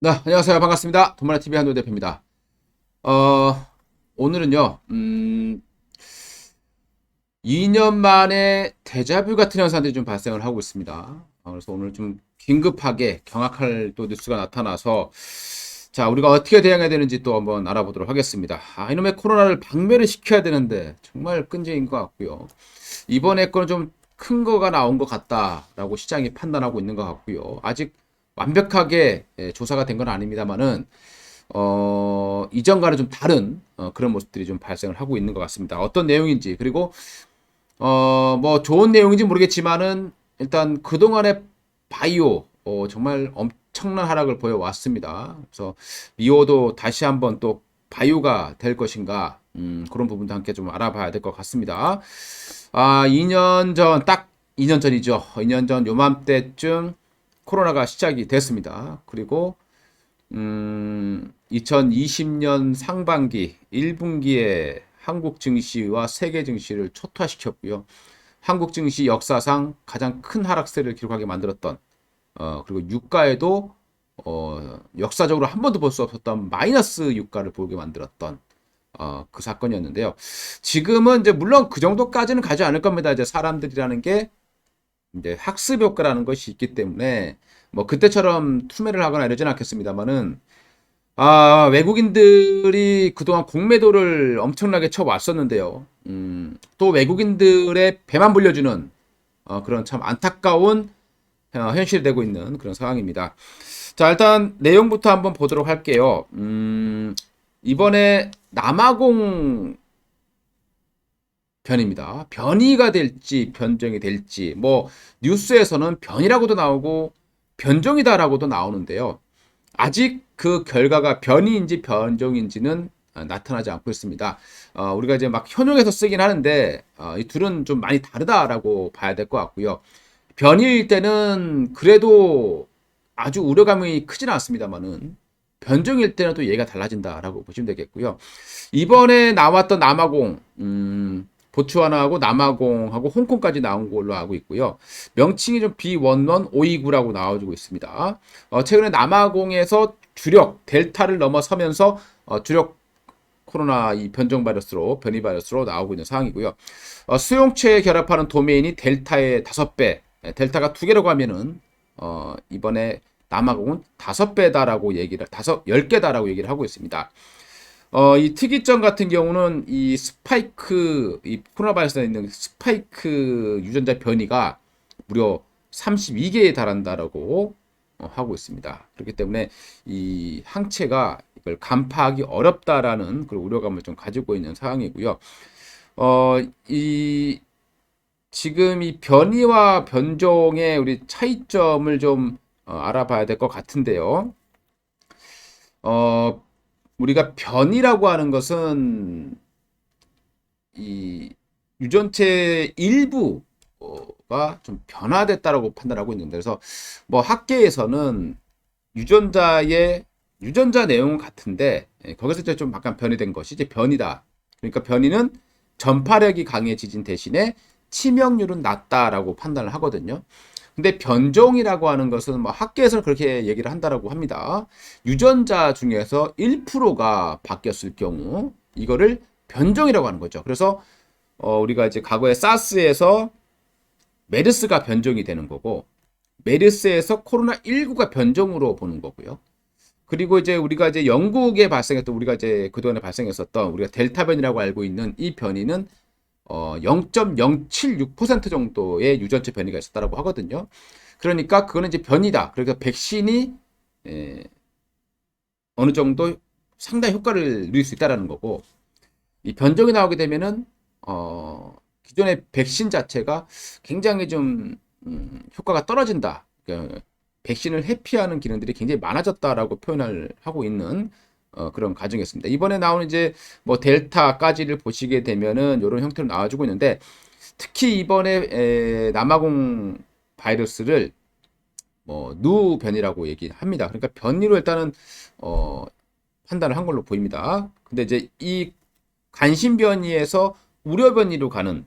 네, 안녕하세요. 반갑습니다. 돈마라TV 한도 대표입니다. 어, 오늘은요, 2년 만에 데자뷰 같은 현상들이 좀 발생을 하고 있습니다. 그래서 오늘 좀 긴급하게 경악할 또 뉴스가 나타나서, 자, 우리가 어떻게 대응해야 되는지 또 한번 알아보도록 하겠습니다. 이놈의 코로나를 박멸을 시켜야 되는데, 정말 끈질긴 것 같고요. 이번에 거는 좀 큰 거가 나온 것 같다라고 시장이 판단하고 있는 것 같고요. 아직 완벽하게 조사가 된 건 아닙니다만은 이전과는 좀 다른 그런 모습들이 좀 발생을 하고 있는 것 같습니다. 어떤 내용인지 그리고 뭐 좋은 내용인지 모르겠지만은 일단 그동안의 바이오 정말 엄청난 하락을 보여왔습니다. 그래서 미오도 다시 한번 또 바이오가 될 것인가 그런 부분도 함께 좀 알아봐야 될 것 같습니다. 2년 전, 딱 2년 전이죠. 2년 전 요맘때쯤 코로나가 시작이 됐습니다. 그리고 2020년 상반기 1분기에 한국 증시와 세계 증시를 초토화시켰고요. 한국 증시 역사상 가장 큰 하락세를 기록하게 만들었던 그리고 유가에도 역사적으로 한 번도 볼 수 없었던 마이너스 유가를 보게 만들었던 그 사건이었는데요. 지금은 이제 물론 그 정도까지는 가지 않을 겁니다. 이제 사람들이라는 게 이제 학습 효과라는 것이 있기 때문에 뭐 그때처럼 투매를 하거나 이러진 않겠습니다만은 외국인들이 그동안 공매도를 엄청나게 쳐왔었는데요. 또 외국인들의 배만 불려주는 그런 참 안타까운 현실이 되고 있는 그런 상황입니다. 자, 일단 내용부터 한번 보도록 할게요. 이번에 남아공 변입니다. 변이가 될지 변종이 될지 뭐 뉴스에서는 변이라고도 나오고 변종이다라고도 나오는데요. 아직 그 결과가 변이인지 변종인지는 나타나지 않고 있습니다. 우리가 이제 막 현용해서 쓰긴 하는데 이 둘은 좀 많이 다르다라고 봐야 될 것 같고요. 변이일 때는 그래도 아주 우려감이 크진 않습니다만은 변종일 때는 또 얘가 달라진다라고 보시면 되겠고요. 이번에 나왔던 남아공, 보츠와나하고 남아공하고 홍콩까지 나온 걸로 알고 있고요. 명칭이 좀 B11.529라고 나와주고 있습니다. 최근에 남아공에서 주력 델타를 넘어서면서 주력 코로나 이 변종 바이러스로 변이 바이러스로 나오고 있는 상황이고요. 수용체에 결합하는 도메인이 델타의 5배, 델타가 2개라고 하면은 이번에 남아공은 5배다라고 얘기를 10개다라고 얘기를 하고 있습니다. 이 특이점 같은 경우는 이 스파이크, 이 코로나 바이러스에 있는 스파이크 유전자 변이가 무려 32개에 달한다라고 하고 있습니다. 그렇기 때문에 이 항체가 이걸 간파하기 어렵다라는 그런 우려감을 좀 가지고 있는 상황이고요. 어, 이 지금 이 변이와 변종의 우리 차이점을 좀 알아봐야 될 것 같은데요. 어, 우리가 변이라고 하는 것은 이 유전체 일부가 좀 변화됐다라고 판단하고 있는데 그래서 뭐 학계에서는 유전자의 유전자 내용은 같은데 거기서 이제 좀 약간 변이된 것이 이제 변이다. 그러니까 변이는 전파력이 강해지진 대신에 치명률은 낮다라고 판단을 하거든요. 근데 변종이라고 하는 것은 뭐 학계에서는 그렇게 얘기를 한다라고 합니다. 유전자 중에서 1%가 바뀌었을 경우 이거를 변종이라고 하는 거죠. 그래서 우리가 이제 과거에 사스에서 메르스가 변종이 되는 거고 메르스에서 코로나19가 변종으로 보는 거고요. 그리고 이제 우리가 이제 영국에 발생했던 우리가 이제 그동안에 발생했었던 우리가 델타 변이라고 알고 있는 이 변이는 0.076% 정도의 유전체 변이가 있었다라고 하거든요. 그러니까 그거는 이제 변이다. 그러니까 백신이 에, 어느 정도 상당히 효과를 누릴 수 있다라는 거고 이 변종이 나오게 되면은 기존의 백신 자체가 굉장히 좀 효과가 떨어진다. 그러니까 백신을 회피하는 기능들이 굉장히 많아졌다라고 표현을 하고 있는 그런 과정이었습니다. 이번에 나오는 이제 뭐 델타까지를 보시게 되면은 이런 형태로 나와주고 있는데 특히 이번에 남아공 바이러스를 뭐 누 변이라고 얘기합니다. 그러니까 변이로 일단은 어, 판단을 한 걸로 보입니다. 근데 이제 이 관심 변이에서 우려 변이로 가는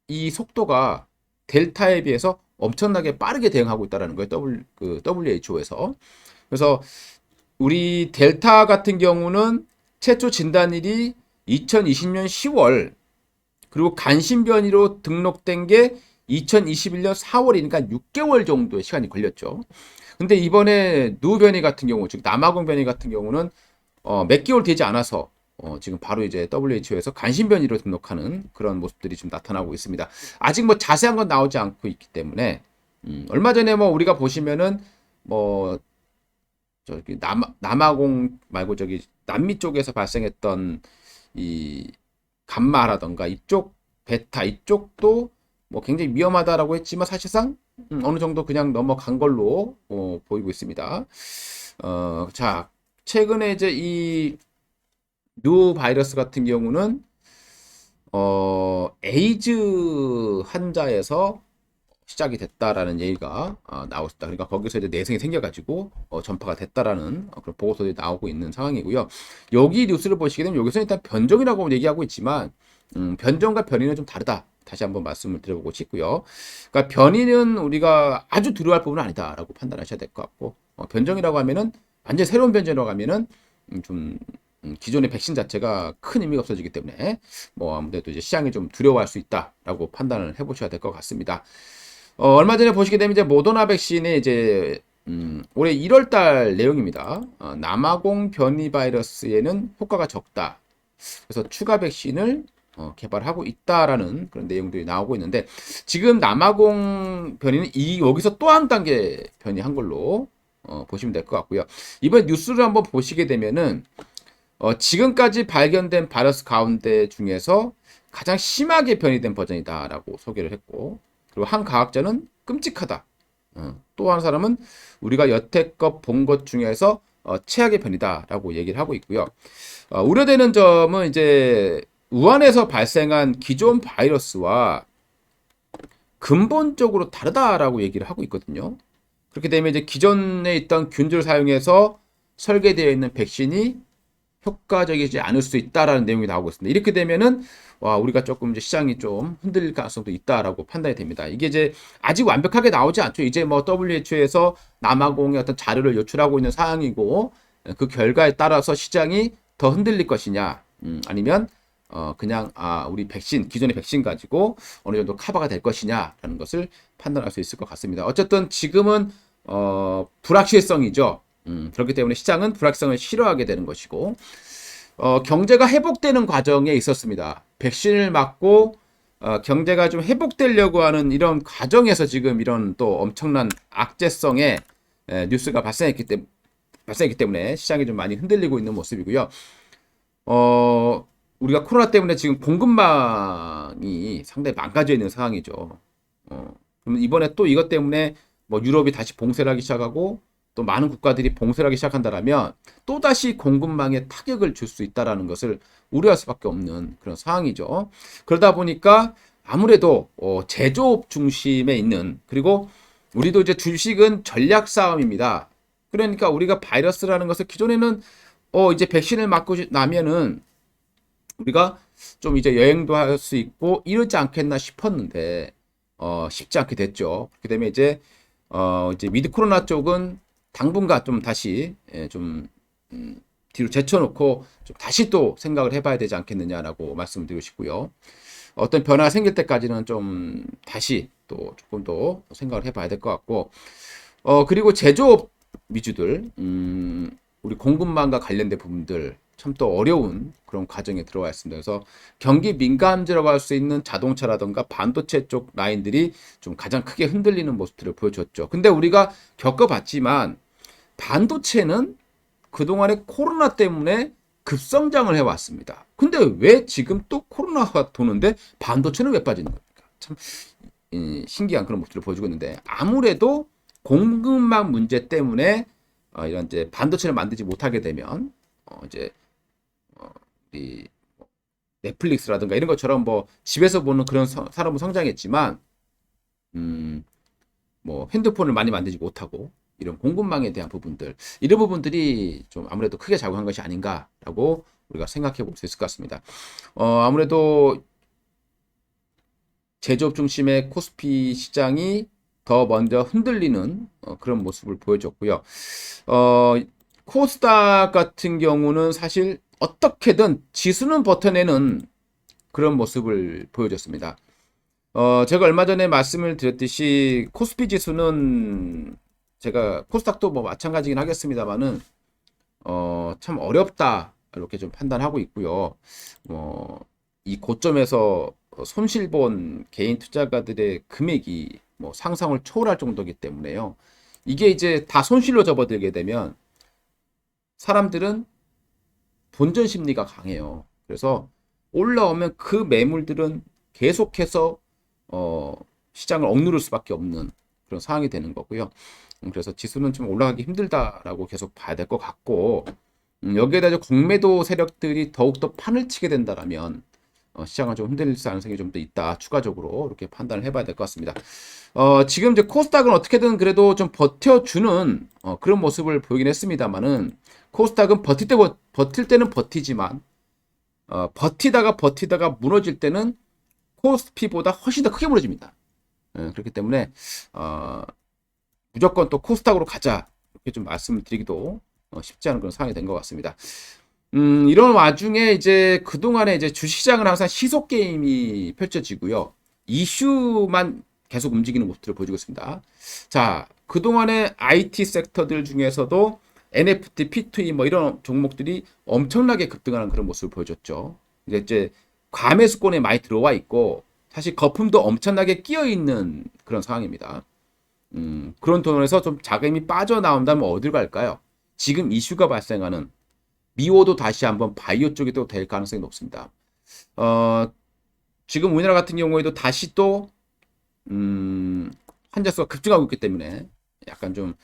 이 속도가 델타에 비해서 엄청나게 빠르게 대응하고 있다는 거예요. WHO에서. 그래서 우리 델타 같은 경우는 최초 진단일이 2020년 10월, 그리고 간신 변이로 등록된 게 2021년 4월이니까 6개월 정도의 시간이 걸렸죠. 근데 이번에 누 변이 같은 경우, 즉 남아공 변이 같은 경우는 몇 개월 되지 않아서 지금 바로 이제 WHO에서 간신 변이로 등록하는 그런 모습들이 좀 나타나고 있습니다. 아직 뭐 자세한 건 나오지 않고 있기 때문에 얼마 전에 뭐 우리가 보시면은 뭐 저기 남아공 말고 저기 남미 쪽에서 발생했던 이 감마라던가 이쪽 베타 이쪽도 뭐 굉장히 위험하다라고 했지만 사실상 어느 정도 그냥 넘어간 걸로 보이고 있습니다. 자, 최근에 이제 이 뉴 바이러스 같은 경우는 에이즈 환자에서 시작이 됐다라는 얘기가 나오고 있다. 그러니까 거기서 이제 내성이 생겨가지고 전파가 됐다라는 그런 보고서들이 나오고 있는 상황이고요. 여기 뉴스를 보시게 되면 여기서 일단 변종이라고 얘기하고 있지만 변종과 변이는 좀 다르다. 다시 한번 말씀을 드려보고 싶고요. 그러니까 변이는 우리가 아주 두려워할 부분은 아니다라고 판단하셔야 될 것 같고 변종이라고 하면은 완전 새로운 변종이라고 하면은 좀 기존의 백신 자체가 큰 의미가 없어지기 때문에 뭐 아무래도 이제 시장이 좀 두려워할 수 있다라고 판단을 해보셔야 될 것 같습니다. 얼마 전에 보시게 되면 이제 모더나 백신의 이제 올해 1월 달 내용입니다. 남아공 변이 바이러스에는 효과가 적다. 그래서 추가 백신을 개발하고 있다라는 그런 내용들이 나오고 있는데 지금 남아공 변이는 여기서 또 한 단계 변이한 걸로 보시면 될 것 같고요. 이번 뉴스를 한번 보시게 되면은 지금까지 발견된 바이러스 가운데 중에서 가장 심하게 변이된 버전이다라고 소개를 했고 그리고 한 과학자는 끔찍하다. 또 한 사람은 우리가 여태껏 본 것 중에서 최악의 변이다라고 얘기를 하고 있고요. 우려되는 점은 이제 우한에서 발생한 기존 바이러스와 근본적으로 다르다라고 얘기를 하고 있거든요. 그렇게 되면 이제 기존에 있던 균들을 사용해서 설계되어 있는 백신이 효과적이지 않을 수 있다라는 내용이 나오고 있습니다. 이렇게 되면은 우리가 조금 이제 시장이 좀 흔들릴 가능성도 있다라고 판단이 됩니다. 이게 이제 아직 완벽하게 나오지 않죠. 이제 뭐 WHO에서 남아공의 어떤 자료를 요출하고 있는 상황이고 그 결과에 따라서 시장이 더 흔들릴 것이냐, 아니면 그냥 우리 백신 기존의 백신 가지고 어느 정도 커버가 될 것이냐라는 것을 판단할 수 있을 것 같습니다. 어쨌든 지금은 불확실성이죠. 그렇기 때문에 시장은 불확실성을 싫어하게 되는 것이고 경제가 회복되는 과정에 있었습니다. 백신을 맞고 경제가 좀 회복되려고 하는 이런 과정에서 지금 이런 또 엄청난 악재성의 뉴스가 발생했기 때문에 시장이 좀 많이 흔들리고 있는 모습이고요. 우리가 코로나 때문에 지금 공급망이 상당히 망가져 있는 상황이죠. 그럼 이번에 또 이것 때문에 뭐 유럽이 다시 봉쇄를 하기 시작하고 또 많은 국가들이 봉쇄를 하기 시작한다라면 또다시 공급망에 타격을 줄 수 있다라는 것을 우려할 수밖에 없는 그런 상황이죠. 그러다 보니까 아무래도 제조업 중심에 있는, 그리고 우리도 이제 주식은 전략 싸움입니다. 그러니까 우리가 바이러스라는 것을 기존에는 이제 백신을 맞고 나면은 우리가 좀 이제 여행도 할 수 있고 이러지 않겠나 싶었는데 쉽지 않게 됐죠. 그렇게 되면 이제 위드 코로나 쪽은 당분간 좀 다시 좀 뒤로 제쳐놓고 좀 다시 또 생각을 해봐야 되지 않겠느냐라고 말씀을 드리고 싶고요. 어떤 변화가 생길 때까지는 좀 다시 또 조금 더 생각을 해봐야 될 것 같고 그리고 제조업 위주들 우리 공급망과 관련된 부분들 참 또 어려운 그런 과정에 들어와 있습니다. 그래서 경기 민감지라고 할 수 있는 자동차라든가 반도체 쪽 라인들이 좀 가장 크게 흔들리는 모습들을 보여줬죠. 근데 우리가 겪어봤지만 반도체는 그동안에 코로나 때문에 급성장을 해왔습니다. 근데 왜 지금 또 코로나가 도는데 반도체는 왜 빠지는 겁니까? 참 신기한 그런 모습들을 보여주고 있는데 아무래도 공급망 문제 때문에 이런 이제 반도체를 만들지 못하게 되면 이제 이 넷플릭스라든가 이런 것처럼 뭐 집에서 보는 그런 산업은 성장했지만 뭐 핸드폰을 많이 만들지 못하고 이런 공급망에 대한 부분들, 이런 부분들이 좀 아무래도 크게 작용한 것이 아닌가라고 우리가 생각해 볼 수 있을 것 같습니다. 아무래도 제조업 중심의 코스피 시장이 더 먼저 흔들리는 그런 모습을 보여줬고요. 어, 코스닥 같은 경우는 사실 어떻게든 지수는 버텨내는 그런 모습을 보여줬습니다. 제가 얼마 전에 말씀을 드렸듯이 코스피 지수는 제가 코스닥도 뭐 마찬가지긴 하겠습니다만은 참 어렵다 이렇게 좀 판단하고 있고요. 이 고점에서 손실 본 개인 투자가들의 금액이 뭐 상상을 초월할 정도이기 때문에요. 이게 이제 다 손실로 접어들게 되면 사람들은 본전 심리가 강해요. 그래서 올라오면 그 매물들은 계속해서 어, 시장을 억누를 수밖에 없는 그런 상황이 되는 거고요. 그래서 지수는 좀 올라가기 힘들다라고 계속 봐야 될 것 같고, 여기에다 이제 공매도 세력들이 더욱더 판을 치게 된다라면 시장을 좀 흔들릴 가능성이 좀 더 있다. 추가적으로 이렇게 판단을 해봐야 될 것 같습니다. 지금 이제 코스닥은 어떻게든 그래도 좀 버텨주는 그런 모습을 보이긴 했습니다만은 코스닥은 버틸 때는 버티지만 버티다가 무너질 때는 코스피보다 훨씬 더 크게 무너집니다. 그렇기 때문에 무조건 또 코스닥으로 가자 이렇게 좀 말씀을 드리기도 쉽지 않은 그런 상황이 된 것 같습니다. 이런 와중에 이제 그동안에 이제 주식시장은 항상 시속 게임이 펼쳐지고요. 이슈만 계속 움직이는 모습들을 보여주고 있습니다. 자, 그동안에 IT 섹터들 중에서도 NFT, P2E 뭐 이런 종목들이 엄청나게 급등하는 그런 모습을 보여줬죠. 이제 과매수권에 많이 들어와 있고 사실 거품도 엄청나게 끼어 있는 그런 상황입니다. 그런 돈에서 좀 자금이 빠져나온다면 어딜 갈까요? 지금 이슈가 발생하는 미오도 다시 한번 바이오 쪽이 또 될 가능성이 높습니다. 어, 지금 우리나라 같은 경우에도 다시 또 환자 수가 급증하고 있기 때문에 약간 좀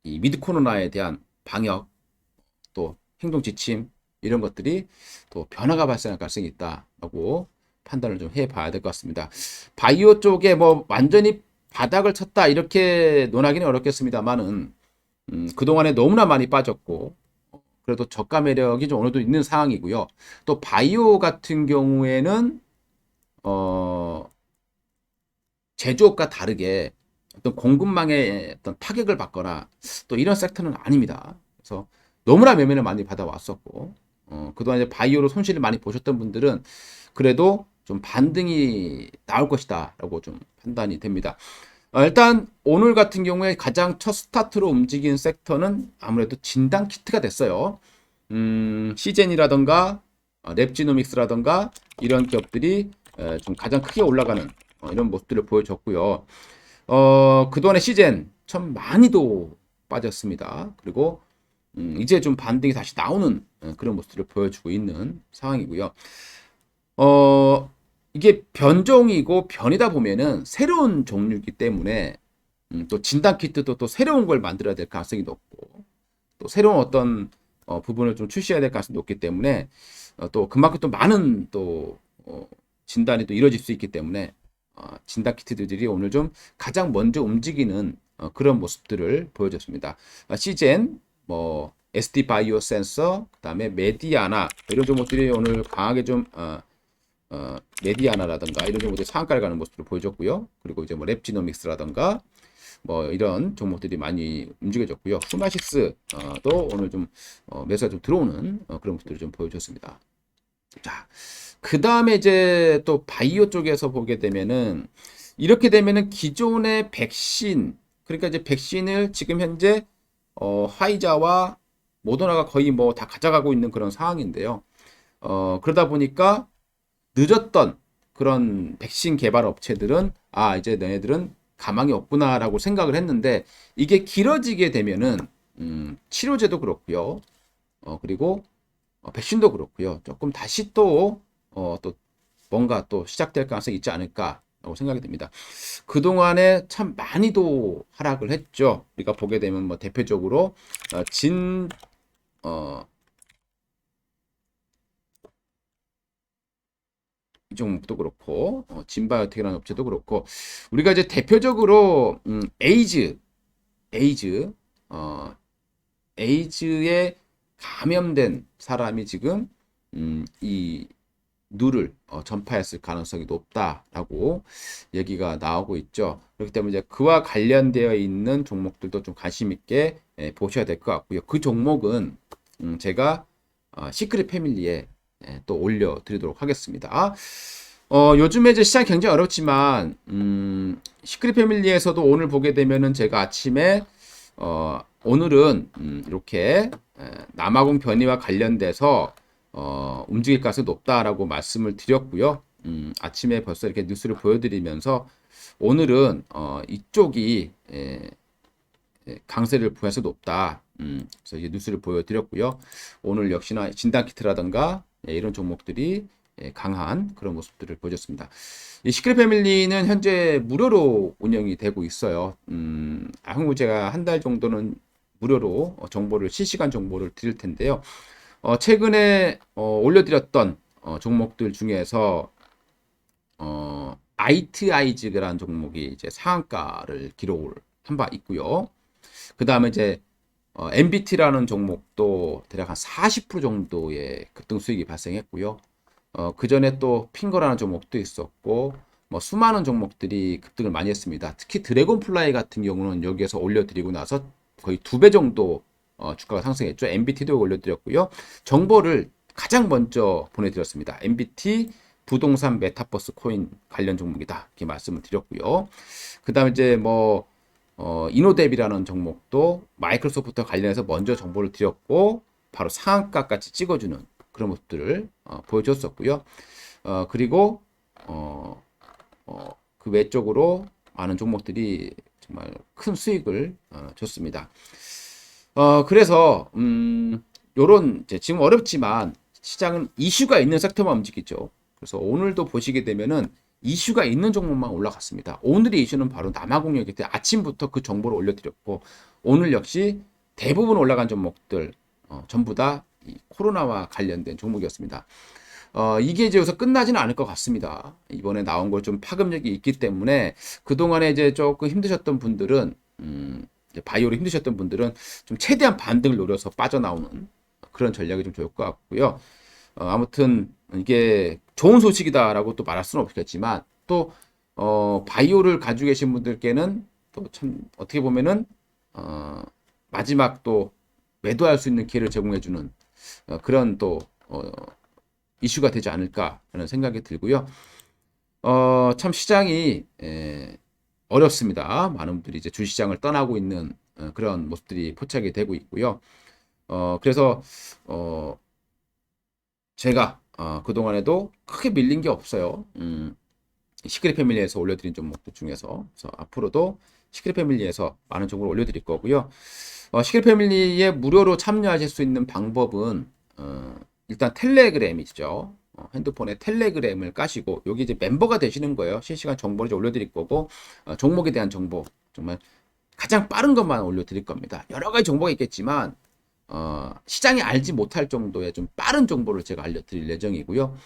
이 미드 코로나에 대한 방역 또 행동 지침 이런 것들이 또 변화가 발생할 가능성이 있다라고 판단을 좀 해봐야 될 것 같습니다. 바이오 쪽에 뭐 완전히 바닥을 쳤다 이렇게 논하기는 어렵겠습니다만은 그동안에 너무나 많이 빠졌고 그래도 저가 매력이 좀 어느 정도 있는 상황이고요. 또 바이오 같은 경우에는 어, 제조업과 다르게 어떤 공급망에 어떤 타격을 받거나 또 이런 섹터는 아닙니다. 그래서 너무나 매매를 많이 받아왔었고 그동안 이제 바이오로 손실을 많이 보셨던 분들은 그래도 좀 반등이 나올 것이다라고 좀 판단이 됩니다. 일단 오늘 같은 경우에 가장 첫 스타트로 움직인 섹터는 아무래도 진단 키트가 됐어요. 시젠이라던가 랩지노믹스라던가 이런 기업들이 좀 가장 크게 올라가는 이런 모습들을 보여줬고요. 그동안에 시젠 참 많이도 빠졌습니다. 그리고 이제 좀 반등이 다시 나오는 그런 모습들을 보여주고 있는 상황이고요. 이게 변종이고 변이다 보면은 새로운 종류이기 때문에 또 진단 키트도 또 새로운 걸 만들어야 될 가능성이 높고 또 새로운 어떤 부분을 좀 출시해야 될 가능성이 높기 때문에 또 그만큼 또 많은 또 진단이 또 이루어질 수 있기 때문에 진단 키트들이 오늘 좀 가장 먼저 움직이는 그런 모습들을 보여줬습니다. 시젠, 뭐 SD 바이오 센서, 그다음에 메디아나 이런 종목들이 오늘 강하게 좀 메디아나라든가 이런 종목들이 상한가를 가는 모습을 보여줬고요. 그리고 이제 뭐 랩지노믹스라든가 뭐 이런 종목들이 많이 움직여졌고요. 후마시스도 오늘 좀 매수가 좀 들어오는 그런 모습들을 좀 보여줬습니다. 자, 그 다음에 이제 또 바이오 쪽에서 보게 되면은 이렇게 되면은 기존의 백신 그러니까 이제 백신을 지금 현재 화이자와 모더나가 거의 뭐 다 가져가고 있는 그런 상황인데요. 그러다 보니까 늦었던 그런 백신 개발 업체들은 이제 너네들은 가망이 없구나라고 생각을 했는데 이게 길어지게 되면은 치료제도 그렇고요. 그리고 백신도 그렇고요. 조금 다시 또 뭔가 또 시작될 가능성이 있지 않을까라고 생각이 듭니다. 그동안에 참 많이도 하락을 했죠. 우리가 보게 되면 뭐 대표적으로 이 종목도 그렇고 진바이오텍이라는 업체도 그렇고 우리가 이제 대표적으로 에이즈 어, 에이즈에 감염된 사람이 지금 이 누를 전파했을 가능성이 높다라고 얘기가 나오고 있죠. 그렇기 때문에 이제 그와 관련되어 있는 종목들도 좀 관심 있게 보셔야 될 것 같고요. 그 종목은 제가 시크릿 패밀리에 또 올려드리도록 하겠습니다. 요즘에 이제 시장 굉장히 어렵지만 시크릿 패밀리에서도 오늘 보게 되면은 제가 아침에 오늘은 이렇게 남아공 변이와 관련돼서 움직일 가능성이 높다라고 말씀을 드렸고요. 아침에 벌써 이렇게 뉴스를 보여드리면서 오늘은 이쪽이 강세를 보여서 높다. 그래서 이제 뉴스를 보여드렸고요. 오늘 역시나 진단키트라든가 이런 종목들이 강한 그런 모습들을 보여줬습니다. 이 시크릿 패밀리는 현재 무료로 운영이 되고 있어요. 향후 제가 한 달 정도는 무료로 정보를 실시간 정보를 드릴 텐데요. 최근에 올려드렸던 종목들 중에서 아이트아이즈라는 종목이 이제 상한가를 기록을 한 바 있고요. 그 다음에 이제 MBT라는 종목도 대략 한 40% 정도의 급등 수익이 발생했고요. 그 전에 또 핑거라는 종목도 있었고, 뭐 수많은 종목들이 급등을 많이 했습니다. 특히 드래곤플라이 같은 경우는 여기에서 올려드리고 나서 거의 2배 정도 주가가 상승했죠. MBT도 올려드렸고요. 정보를 가장 먼저 보내드렸습니다. MBT 부동산 메타버스 코인 관련 종목이다. 이렇게 말씀을 드렸고요. 그 다음에 이제 뭐 이노뎁이라는 종목도 마이크로소프트와 관련해서 먼저 정보를 드렸고 바로 상한가까지 찍어주는 그런 모습들을 보여줬었고요. 그리고 그 외적으로 많은 종목들이 정말 큰 수익을 줬습니다. 그래서 요런 이제 지금 어렵지만 시장은 이슈가 있는 섹터만 움직이죠. 그래서 오늘도 보시게 되면은 이슈가 있는 종목만 올라갔습니다. 오늘의 이슈는 바로 남아공이었기 때문에 아침부터 그 정보를 올려드렸고 오늘 역시 대부분 올라간 종목들 전부 다 이 코로나와 관련된 종목이었습니다. 이게 이제 여기서 끝나지는 않을 것 같습니다. 이번에 나온 걸 좀 파급력이 있기 때문에 그동안에 이제 조금 힘드셨던 분들은 이제 바이오로 힘드셨던 분들은 좀 최대한 반등을 노려서 빠져나오는 그런 전략이 좀 좋을 것 같고요. 아무튼 이게 좋은 소식이다라고 또 말할 수는 없겠지만 또 바이오를 가지고 계신 분들께는 또 참 어떻게 보면은 마지막 또 매도할 수 있는 기회를 제공해주는 그런 또 이슈가 되지 않을까라는 생각이 들고요. 참 시장이 어렵습니다. 많은 분들이 이제 주시장을 떠나고 있는 그런 모습들이 포착이 되고 있고요. 그래서 제가 그동안에도 크게 밀린 게 없어요. 시크릿 패밀리에서 올려드린 종목들 중에서 그래서 앞으로도 시크릿 패밀리에서 많은 정보를 올려드릴 거고요. 시크릿 패밀리에 무료로 참여하실 수 있는 방법은 일단 텔레그램이죠. 핸드폰에 텔레그램을 까시고 여기 이제 멤버가 되시는 거예요. 실시간 정보를 이제 올려드릴 거고 종목에 대한 정보 정말 가장 빠른 것만 올려드릴 겁니다. 여러 가지 정보가 있겠지만 시장이 알지 못할 정도의 좀 빠른 정보를 제가 알려드릴 예정이고요.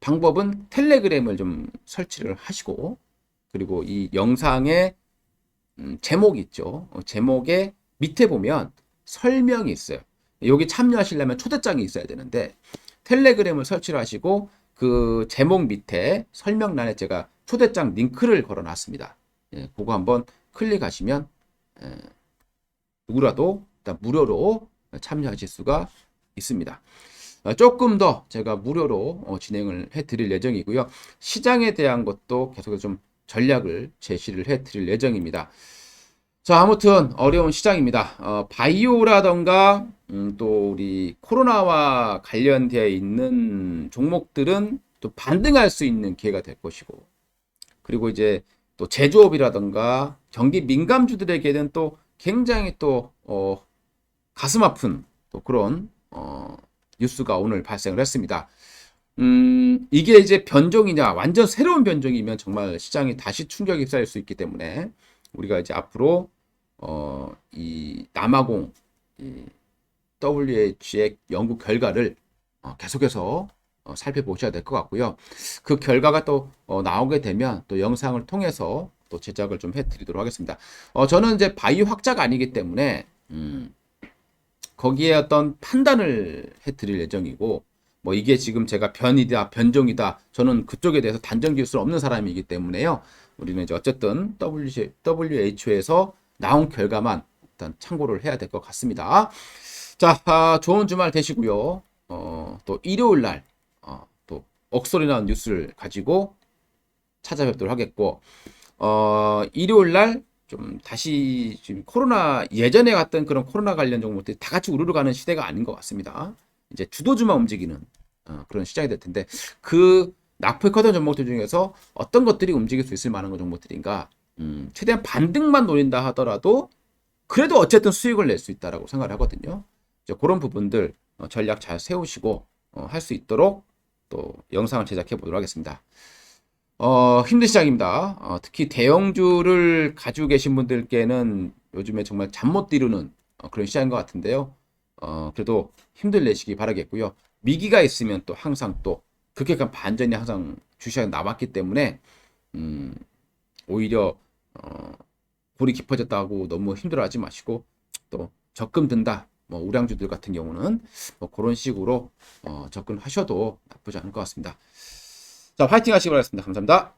방법은 텔레그램을 좀 설치를 하시고 그리고 이 영상의 제목이 있죠. 제목에 밑에 보면 설명이 있어요. 여기 참여하시려면 초대장이 있어야 되는데 텔레그램을 설치를 하시고 그 제목 밑에 설명란에 제가 초대장 링크를 걸어 놨습니다. 그거 한번 클릭하시면 누구라도 일단 무료로 참여하실 수가 있습니다. 조금 더 제가 무료로 진행을 해 드릴 예정이고요. 시장에 대한 것도 계속해서 좀 전략을 제시를 해 드릴 예정입니다. 자, 아무튼 어려운 시장입니다. 바이오라던가 또 우리 코로나와 관련되어 있는 종목들은 또 반등할 수 있는 기회가 될 것이고 그리고 이제 또 제조업이라던가 경기 민감주들에게는 또 굉장히 또 가슴 아픈 또 그런 뉴스가 오늘 발생을 했습니다. 이게 이제 변종이냐 완전 새로운 변종이면 정말 시장이 다시 충격이 쌓일 수 있기 때문에 우리가 이제 앞으로 이 남아공 이 WH의 연구 결과를 계속해서 살펴보셔야 될 것 같고요. 그 결과가 또 나오게 되면 또 영상을 통해서 또 제작을 좀 해드리도록 하겠습니다. 저는 이제 바이오 학자가 아니기 때문에 거기에 어떤 판단을 해드릴 예정이고 뭐 이게 지금 제가 변이다, 변종이다. 저는 그쪽에 대해서 단정 지을 수 없는 사람이기 때문에요. 우리는 이제 어쨌든 WHO에서 나온 결과만 일단 참고를 해야 될 것 같습니다. 자, 좋은 주말 되시고요. 또 일요일 날, 또 억소리 나는 뉴스를 가지고 찾아뵙도록 하겠고, 일요일 날 좀 다시 지금 코로나 예전에 갔던 그런 코로나 관련 종목들이 다 같이 우르르 가는 시대가 아닌 것 같습니다. 이제 주도주만 움직이는 그런 시장이 될 텐데 그 낙폭했던 종목들 중에서 어떤 것들이 움직일 수 있을 만한 종목들인가? 최대한 반등만 노린다 하더라도 그래도 어쨌든 수익을 낼 수 있다라고 생각을 하거든요. 이제 그런 부분들 전략 잘 세우시고 할 수 있도록 또 영상을 제작해 보도록 하겠습니다. 힘든 시장입니다. 특히 대형주를 가지고 계신 분들께는 요즘에 정말 잠 못 이루는 그런 시장인 것 같은데요. 그래도 힘들 내시기 바라겠고요. 미기가 있으면 또 항상 또 급격한 반전이 항상 주시장에 남았기 때문에 오히려 골이 깊어졌다고 너무 힘들어하지 마시고 또 적금 든다. 뭐 우량주들 같은 경우는 뭐 그런 식으로 접근하셔도 나쁘지 않을 것 같습니다. 자, 화이팅 하시기 바라겠습니다. 감사합니다.